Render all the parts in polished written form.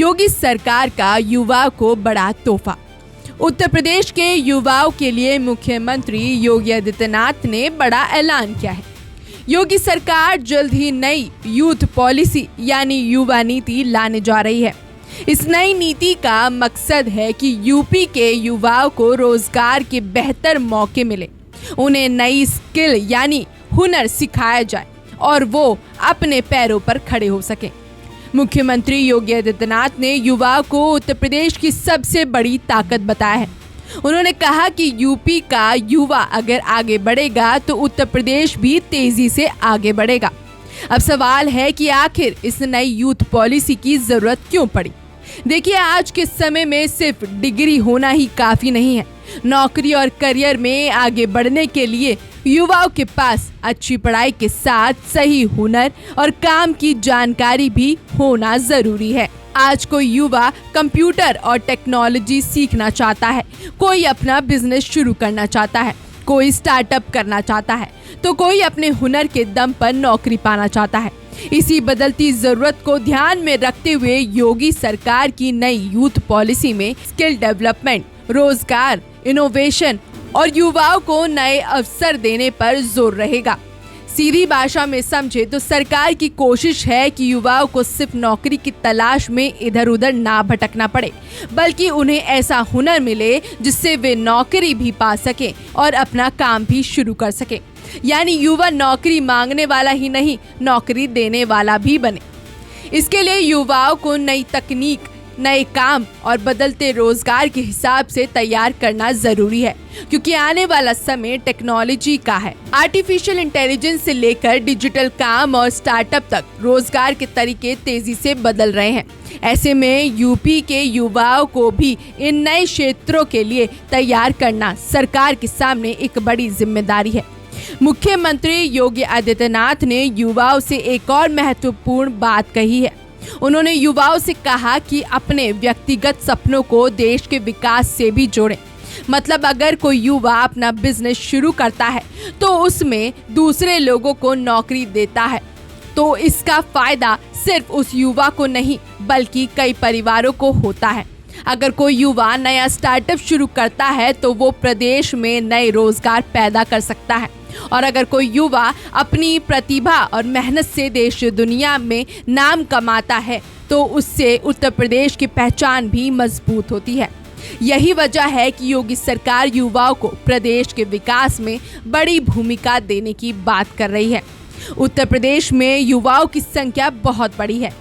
योगी सरकार का युवा को बड़ा तोहफा। उत्तर प्रदेश के युवाओं के लिए मुख्यमंत्री योगी आदित्यनाथ ने बड़ा ऐलान किया है। योगी सरकार जल्द ही नई यूथ पॉलिसी यानी युवा नीति लाने जा रही है। इस नई नीति का मकसद है कि यूपी के युवाओं को रोजगार के बेहतर मौके मिले, उन्हें नई स्किल यानी हुनर सिखाया जाए और वो अपने पैरों पर खड़े हो सकें। मुख्यमंत्री योगी आदित्यनाथ ने युवाओं को उत्तर प्रदेश की सबसे बड़ी ताकत बताया है। उन्होंने कहा कि यूपी का युवा अगर आगे बढ़ेगा तो उत्तर प्रदेश भी तेजी से आगे बढ़ेगा। अब सवाल है कि आखिर इस नई यूथ पॉलिसी की जरूरत क्यों पड़ी। देखिए, आज के समय में सिर्फ डिग्री होना ही काफी नहीं है। नौकरी और करियर में आगे बढ़ने के लिए युवाओं के पास अच्छी पढ़ाई के साथ सही हुनर और काम की जानकारी भी होना जरूरी है। आज कोई युवा कंप्यूटर और टेक्नोलॉजी सीखना चाहता है, कोई अपना बिजनेस शुरू करना चाहता है, कोई स्टार्टअप करना चाहता है, तो कोई अपने हुनर के दम पर नौकरी पाना चाहता है। इसी बदलती जरूरत को ध्यान में रखते हुए योगी सरकार की नई यूथ पॉलिसी में स्किल डेवलपमेंट, रोजगार, इनोवेशन और युवाओं को नए अवसर देने पर जोर रहेगा। सीधी भाषा में समझे तो सरकार की कोशिश है कि युवाओं को सिर्फ नौकरी की तलाश में इधर उधर ना भटकना पड़े, बल्कि उन्हें ऐसा हुनर मिले जिससे वे नौकरी भी पा सकें और अपना काम भी शुरू कर सकें। यानी युवा नौकरी मांगने वाला ही नहीं, नौकरी देने वाला भी बने। इसके लिए युवाओं को नई तकनीक, नए काम और बदलते रोजगार के हिसाब से तैयार करना जरूरी है, क्योंकि आने वाला समय टेक्नोलॉजी का है। आर्टिफिशियल इंटेलिजेंस से लेकर डिजिटल काम और स्टार्टअप तक रोजगार के तरीके तेजी से बदल रहे हैं। ऐसे में यूपी के युवाओं को भी इन नए क्षेत्रों के लिए तैयार करना सरकार के सामने एक बड़ी जिम्मेदारी है। मुख्यमंत्री योगी आदित्यनाथ ने युवाओं से एक और महत्वपूर्ण बात कही है। उन्होंने युवाओं से कहा कि अपने व्यक्तिगत सपनों को देश के विकास से भी जोड़ें। मतलब अगर कोई युवा अपना बिजनेस शुरू करता है तो उसमें दूसरे लोगों को नौकरी देता है, तो इसका फायदा सिर्फ उस युवा को नहीं बल्कि कई परिवारों को होता है। अगर कोई युवा नया स्टार्टअप शुरू करता है तो वो प्रदेश में नए रोजगार पैदा कर सकता है, और अगर कोई युवा अपनी प्रतिभा और मेहनत से देश दुनिया में नाम कमाता है तो उससे उत्तर प्रदेश की पहचान भी मजबूत होती है। यही वजह है कि योगी सरकार युवाओं को प्रदेश के विकास में बड़ी भूमिका देने की बात कर रही है। उत्तर प्रदेश में युवाओं की संख्या बहुत बड़ी है।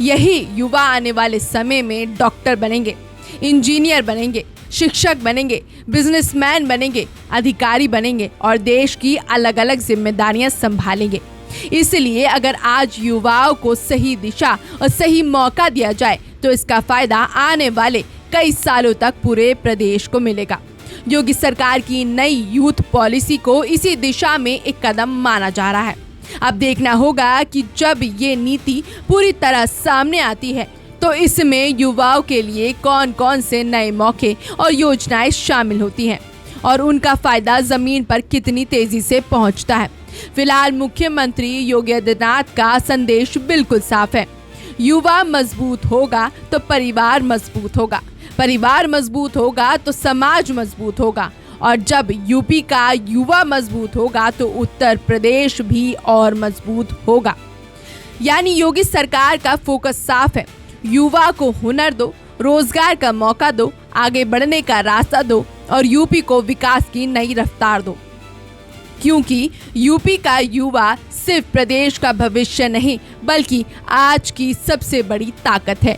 यही युवा आने वाले समय में डॉक्टर बनेंगे, इंजीनियर बनेंगे, शिक्षक बनेंगे, बिजनेसमैन बनेंगे, अधिकारी बनेंगे और देश की अलग अलग जिम्मेदारियां संभालेंगे। इसलिए अगर आज युवाओं को सही दिशा और सही मौका दिया जाए तो इसका फायदा आने वाले कई सालों तक पूरे प्रदेश को मिलेगा। योगी सरकार की नई यूथ पॉलिसी को इसी दिशा में एक कदम माना जा रहा है। अब देखना होगा कि जब ये नीति पूरी तरह सामने आती है तो इसमें युवाओं के लिए कौन कौन से नए मौके और योजनाएं शामिल होती हैं और उनका फायदा जमीन पर कितनी तेजी से पहुंचता है। फिलहाल मुख्यमंत्री योगी आदित्यनाथ का संदेश बिल्कुल साफ है। युवा मजबूत होगा तो परिवार मजबूत होगा, परिवार मजबूत होगा तो समाज मजबूत होगा, और जब यूपी का युवा मजबूत होगा तो उत्तर प्रदेश भी और मजबूत होगा। यानी योगी सरकार का फोकस साफ है। युवा को हुनर दो, रोजगार का मौका दो, आगे बढ़ने का रास्ता दो और यूपी को विकास की नई रफ्तार दो, क्योंकि यूपी का युवा सिर्फ प्रदेश का भविष्य नहीं बल्कि आज की सबसे बड़ी ताकत है।